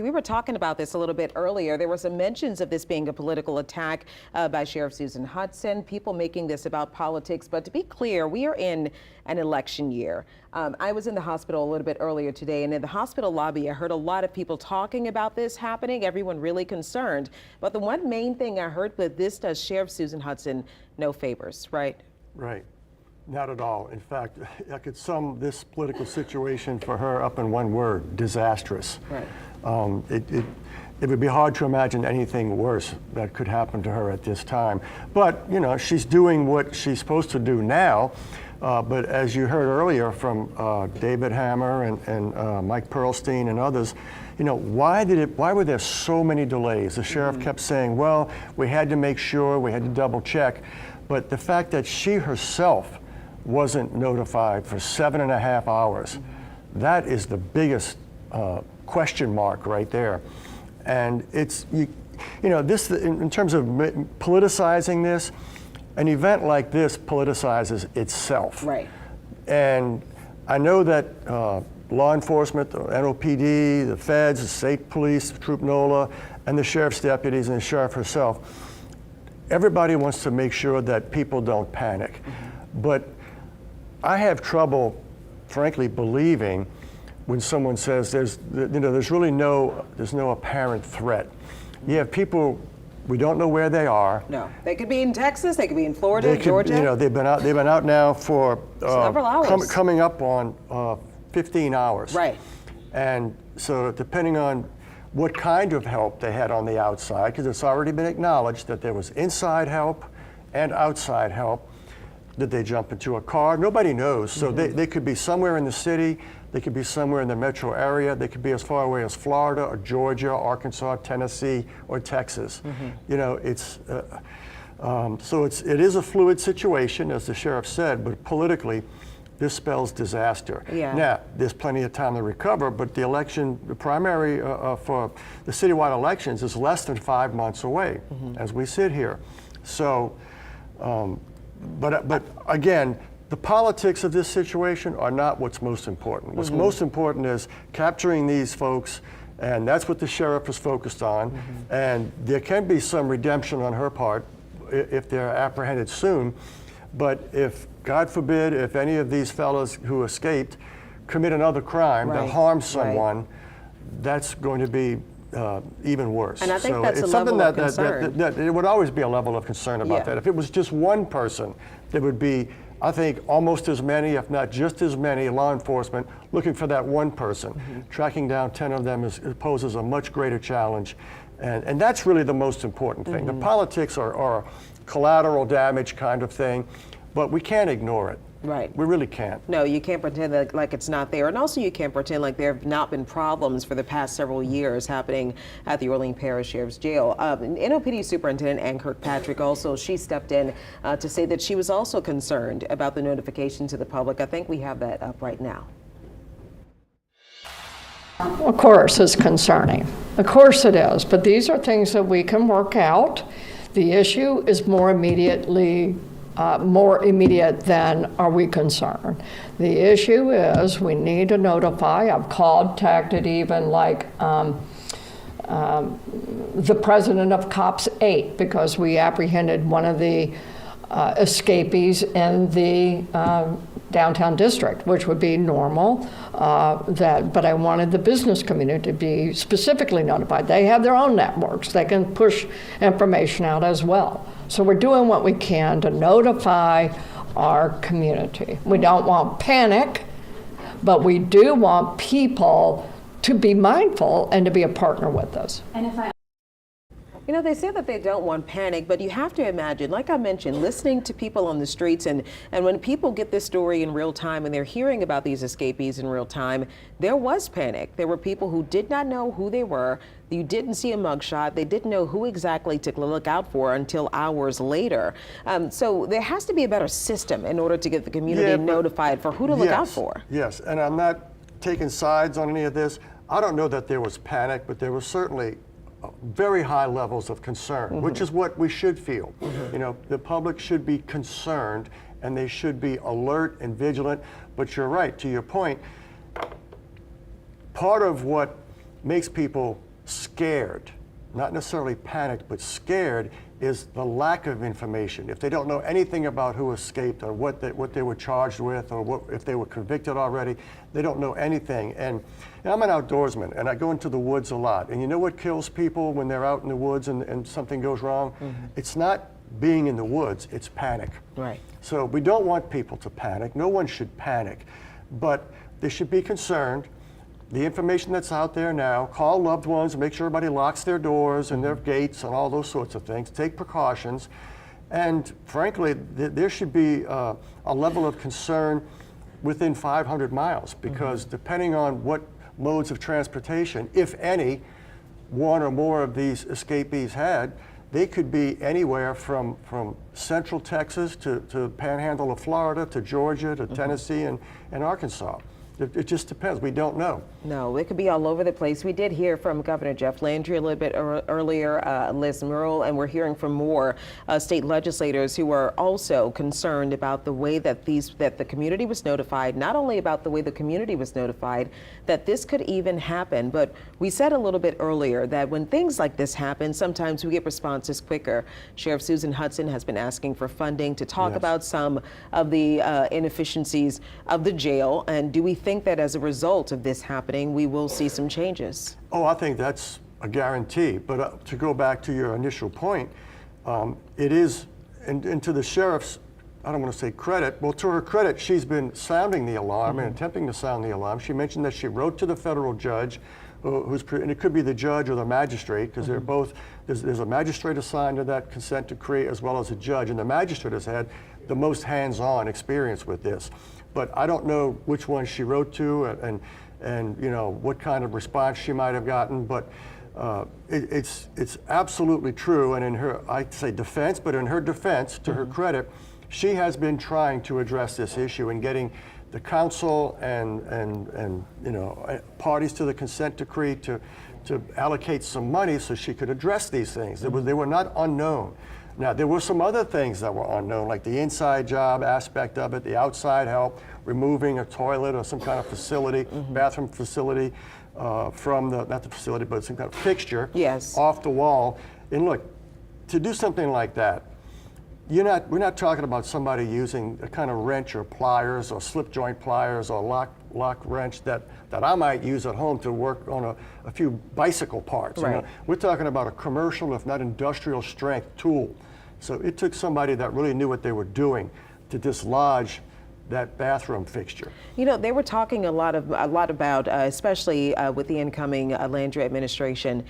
We were talking about this a little bit earlier. There were some mentions of this being a political attack by Sheriff Susan Hudson, people making this about politics. But to be clear, we are in an election year. I was in the hospital a little bit earlier today, and in the hospital lobby, I heard a lot of people talking about this happening, everyone really concerned. But the one main thing I heard with this does Sheriff Susan Hudson no favors, right? Right. Not at all. In fact, I could sum this political situation for her up in one word: disastrous. Right. It would be hard to imagine anything worse that could happen to her at this time. But, you know, she's doing what she's supposed to do now. But as you heard earlier from David Hammer and Mike Pearlstein and others, you know, why were there so many delays? The sheriff kept saying, well, we had to make sure, we had to double check. But the fact that she herself wasn't notified for 7.5 hours, that is the biggest question mark right there. And it's, you know, this, in terms of politicizing this, an event like this politicizes itself. Right. And I know that law enforcement, the NOPD, the feds, the state police, Troop NOLA, and the sheriff's deputies and the sheriff herself, everybody wants to make sure that people don't panic. But I have trouble, frankly, believing when someone says there's really no apparent threat. You have people, we don't know where they are. No, they could be in Texas, they could be in Florida, Georgia. You know, they've been out now for several hours, coming up on 15 hours. Right. And so, depending on what kind of help they had on the outside, because it's already been acknowledged that there was inside help and outside help. Did they jump into a car? Nobody knows. So they could be somewhere in the city, they could be somewhere in the metro area, they could be as far away as Florida or Georgia, Arkansas, Tennessee, or Texas. You know, it's so it is a fluid situation, as the sheriff said, but politically, this spells disaster. Yeah. Now, there's plenty of time to recover, but the election, the primary for the citywide elections is less than 5 months away as we sit here. So, but again, the politics of this situation are not what's most important. What's most important is capturing these folks, and that's what the sheriff is focused on. And there can be some redemption on her part if they're apprehended soon. But if, God forbid, if any of these fellows who escaped commit another crime that harms someone, that's going to be even worse. And I think so that's it's a something level of concern. that it would always be a level of concern about that. If it was just one person, there would be, I think, almost as many, if not just as many, law enforcement looking for that one person. Tracking down 10 of them poses a much greater challenge. And that's really the most important thing. The politics are collateral damage kind of thing, but we can't ignore it. Right. We really can't. No, you can't pretend that, like it's not there. And also you can't pretend like there have not been problems for the past several years happening at the Orleans Parish Sheriff's Jail. NOPD Superintendent Ann Kirkpatrick also, she stepped in to say that she was also concerned about the notification to the public. I think we have that up right now. Of course, it's concerning. Of course it is. But these are things that we can work out. The issue is more immediate than are we concerned. The issue is we need to notify. I've contacted even like the president of Cops 8 because we apprehended one of the escapees in the downtown district, which would be normal. But I wanted the business community to be specifically notified. They have their own networks. They can push information out as well. So we're doing what we can to notify our community. We don't want panic, but we do want people to be mindful and to be a partner with us. And if I You know, they say that they don't want panic, but you have to imagine, like I mentioned, listening to people on the streets, and when people get this story in real time and they're hearing about these escapees in real time, there was panic. There were people who did not know who they were. You didn't see a mugshot. They didn't know who exactly to look out for until hours later. So there has to be a better system in order to get the community notified for who to look out for. Yes, and I'm not taking sides on any of this. I don't know that there was panic, but there was certainly very high levels of concern, which is what we should feel. You know, the public should be concerned and they should be alert and vigilant. But you're right, to your point, part of what makes people scared, not necessarily panicked, but scared, is the lack of information. If they don't know anything about who escaped or what they were charged with or if they were convicted already, they don't know anything. And I'm an outdoorsman, and I go into the woods a lot. And you know what kills people when they're out in the woods and something goes wrong? Mm-hmm. It's not being in the woods, it's panic. Right. So we don't want people to panic. No one should panic. But they should be concerned. The information that's out there now, call loved ones, make sure everybody locks their doors and their gates and all those sorts of things, take precautions. And frankly, there should be a level of concern within 500 miles because depending on what modes of transportation, if any, one or more of these escapees had, they could be anywhere from central Texas to panhandle of Florida to Georgia to Tennessee and Arkansas. It just depends. We don't know. No, it could be all over the place. We did hear from Governor Jeff Landry a little bit earlier, Liz Murrill, and we're hearing from more state legislators who are also concerned about the way that the community was notified, not only about the way the community was notified, that this could even happen. But we said a little bit earlier that when things like this happen, sometimes we get responses quicker. Sheriff Susan Hudson has been asking for funding to talk about some of the inefficiencies of the jail. And do we think that as a result of this happening, we will see some changes? Oh, I think that's a guarantee. But to go back to your initial point, it is, and to the sheriff's, I don't want to say credit, well, to her credit, she's been sounding the alarm and attempting to sound the alarm. She mentioned that she wrote to the federal judge, and it could be the judge or the magistrate, because they're both, there's a magistrate assigned to that consent decree as well as a judge, and the magistrate has had the most hands-on experience with this. But I don't know which one she wrote to and you know what kind of response she might have gotten. But it's absolutely true. And in her, I'd say defense, but in her defense, to her credit, she has been trying to address this issue and getting the council and you know parties to the consent decree to allocate some money so she could address these things. They were not unknown. Now, there were some other things that were unknown, like the inside job aspect of it, the outside help, removing a toilet or some kind of facility, bathroom facility from the, not the facility, but some kind of fixture off the wall. And look, to do something like that, we're not talking about somebody using a kind of wrench or pliers or slip joint pliers or lock wrench that I might use at home to work on a few bicycle parts. Right. You know? We're talking about a commercial, if not industrial strength tool. So it took somebody that really knew what they were doing to dislodge that bathroom fixture. You know, they were talking a lot about, especially with the incoming Landry administration.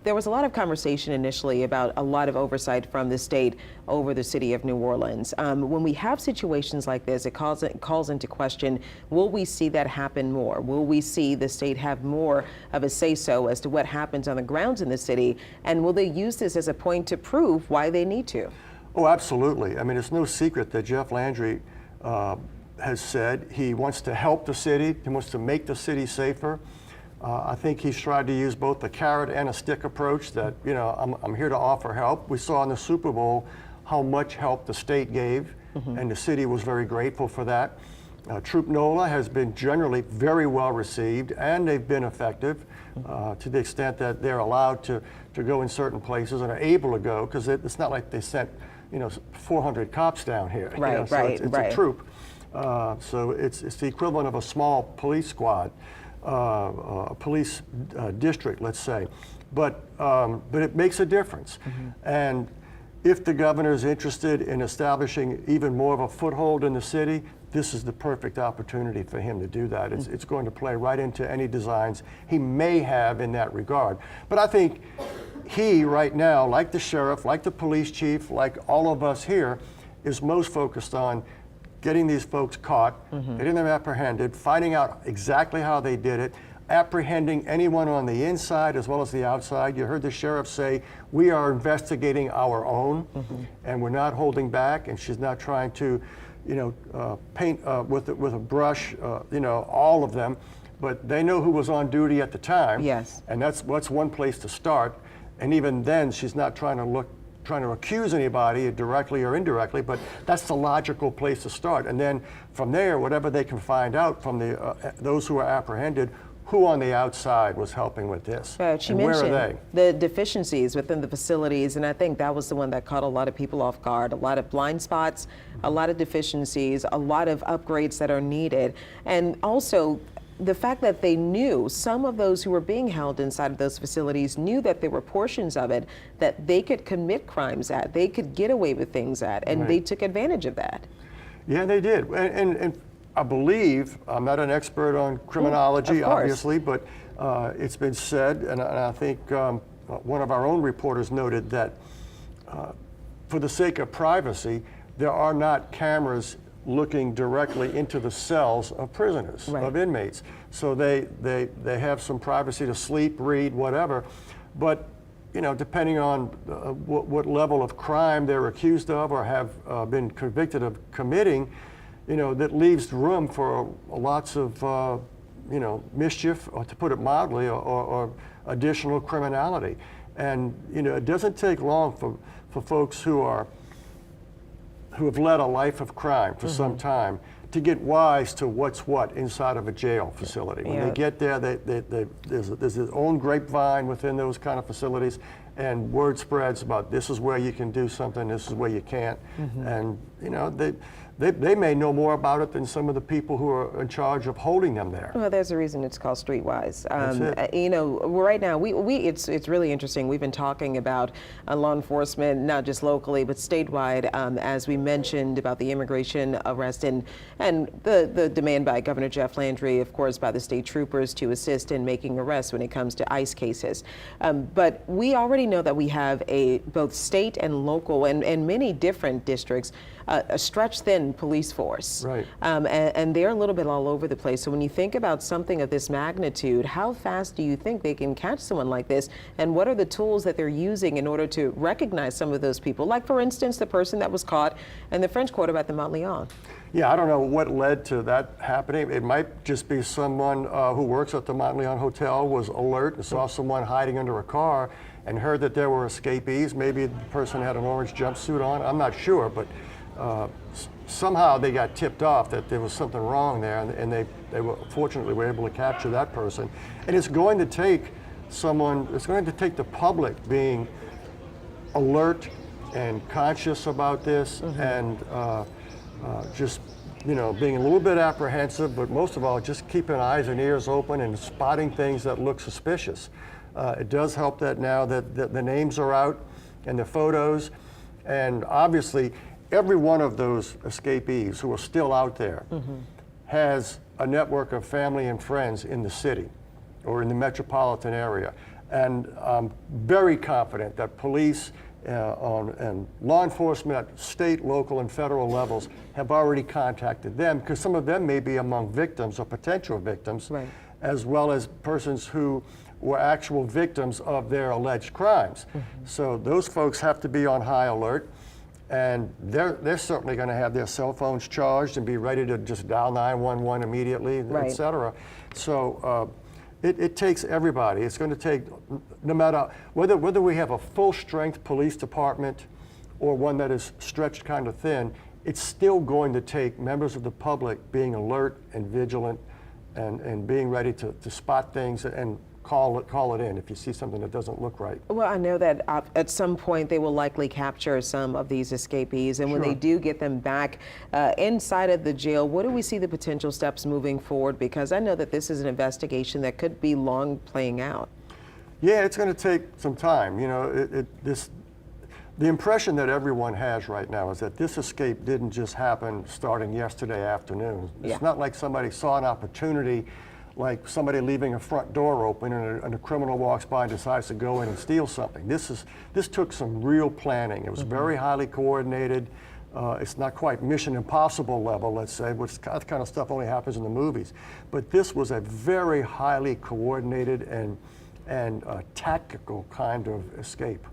There was a lot of conversation initially about a lot of oversight from the state over the city of New Orleans. When we have situations like this, it calls into question, will we see that happen more? Will we see the state have more of a say-so as to what happens on the grounds in the city? And will they use this as a point to prove why they need to? Oh, absolutely. I mean, it's no secret that Jeff Landry has said he wants to help the city, he wants to make the city safer. I think he's tried to use both the carrot and a stick approach that, you know, I'm here to offer help. We saw in the Super Bowl how much help the state gave, and the city was very grateful for that. Troop NOLA has been generally very well received, and they've been effective to the extent that they're allowed to go in certain places and are able to go, because it's not like they sent, you know, 400 cops down here. Right, you know, so right, it's a troop. So it's the equivalent of a small police squad, a police district, let's say. But it makes a difference. And if the governor is interested in establishing even more of a foothold in the city, this is the perfect opportunity for him to do that. It's going to play right into any designs he may have in that regard. But I think he, right now, like the sheriff, like the police chief, like all of us here, is most focused on getting these folks caught, getting them apprehended, finding out exactly how they did it, apprehending anyone on the inside as well as the outside. You heard the sheriff say, we are investigating our own, and we're not holding back, and she's not trying to, you know, paint with a brush, you know, all of them, but they know who was on duty at the time. Yes. And that's one place to start. And even then, she's not trying to accuse anybody directly or indirectly, but that's the logical place to start. And then from there, whatever they can find out from those who are apprehended, who on the outside was helping with this. Right, she and where are mentioned they? the deficiencies within the facilities, and I think that was the one that caught a lot of people off guard. A lot of blind spots, a lot of deficiencies, a lot of upgrades that are needed, and also the fact that they knew some of those who were being held inside of those facilities knew that there were portions of it that they could commit crimes at, they could get away with things at, and they took advantage of that. Yeah, they did. And I believe, I'm not an expert on criminology, obviously, but it's been said, and I think one of our own reporters noted that for the sake of privacy, there are not cameras looking directly into the cells of prisoners, of inmates. So they have some privacy to sleep, read, whatever. But, you know, depending on what level of crime they're accused of or have been convicted of committing, you know, that leaves room for lots of, you know, mischief, or to put it mildly, or additional criminality. And, you know, it doesn't take long for folks who have led a life of crime for some time to get wise to what's what inside of a jail facility. When they get there, there's their own grapevine within those kind of facilities, and word spreads about this is where you can do something, this is where you can't. And, you know, they may know more about it than some of the people who are in charge of holding them there. Well, there's a reason it's called Streetwise. That's it. You know, right now, it's really interesting. We've been talking about law enforcement, not just locally, but statewide, as we mentioned about the immigration arrest and the demand by Governor Jeff Landry, of course, by the state troopers to assist in making arrests when it comes to ICE cases. But we already know that we have both state and local and many different districts, a stretched thin police force. Right. And they're a little bit all over the place. So when you think about something of this magnitude, how fast do you think they can catch someone like this? And what are the tools that they're using in order to recognize some of those people? Like, for instance, the person that was caught in the French Quarter at the Mont Leon. Yeah, I don't know what led to that happening. It might just be someone who works at the Mont Leon Hotel was alert and saw someone hiding under a car and heard that there were escapees. Maybe the person had an orange jumpsuit on. I'm not sure, but somehow they got tipped off that there was something wrong there, and they were fortunately were able to capture that person. And it's going to take someone, it's going to take the public being alert and conscious about this, and just, you know, being a little bit apprehensive, but most of all, just keeping eyes and ears open and spotting things that look suspicious. It does help that now that the names are out and the photos, and obviously every one of those escapees who are still out there has a network of family and friends in the city or in the metropolitan area. And I'm very confident that police and law enforcement at state, local, and federal levels have already contacted them, because some of them may be among victims or potential victims, as well as persons who were actual victims of their alleged crimes. So those folks have to be on high alert, and they're certainly going to have their cell phones charged and be ready to just dial 911 immediately, et cetera. So it takes everybody. It's going to take, no matter whether we have a full-strength police department or one that is stretched kind of thin, it's still going to take members of the public being alert and vigilant and being ready to spot things and call it in if you see something that doesn't look right. Well, I know that at some point they will likely capture some of these escapees, and when they do get them back inside of the jail, what do we see the potential steps moving forward? Because I know that this is an investigation that could be long playing out. Yeah, it's going to take some time. You know, the impression that everyone has right now is that this escape didn't just happen starting yesterday afternoon. It's not like somebody saw an opportunity, like somebody leaving a front door open and a criminal walks by and decides to go in and steal something. This took some real planning. It was very highly coordinated. It's not quite Mission Impossible level, let's say, which that kind of stuff only happens in the movies. But this was a very highly coordinated and and a tactical kind of escape.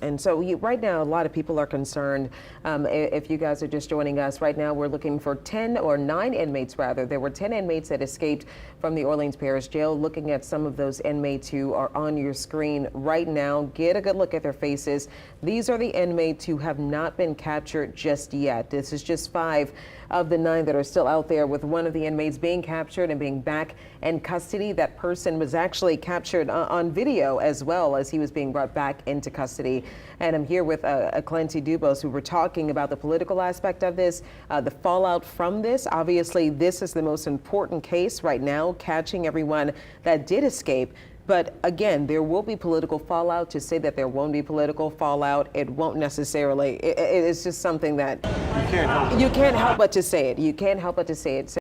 And so right now, a lot of people are concerned. If you guys are just joining us, right now we're looking for 10 or 9 inmates, rather. There were 10 inmates that escaped from the Orleans Parish Jail. Looking at some of those inmates who are on your screen right now, get a good look at their faces. These are the inmates who have not been captured just yet. This is just 5 of the 9 that are still out there, with one of the inmates being captured and being back in custody. That person was actually captured on video as well as he was being brought back into custody. And I'm here with Clancy DuBos, who were talking about the political aspect of this, the fallout from this. Obviously, this is the most important case right now, catching everyone that did escape. But again, there will be political fallout. To say that there won't be political fallout, it won't necessarily. It's just something that You can't help you can't help but to say it. You can't help but to say it. So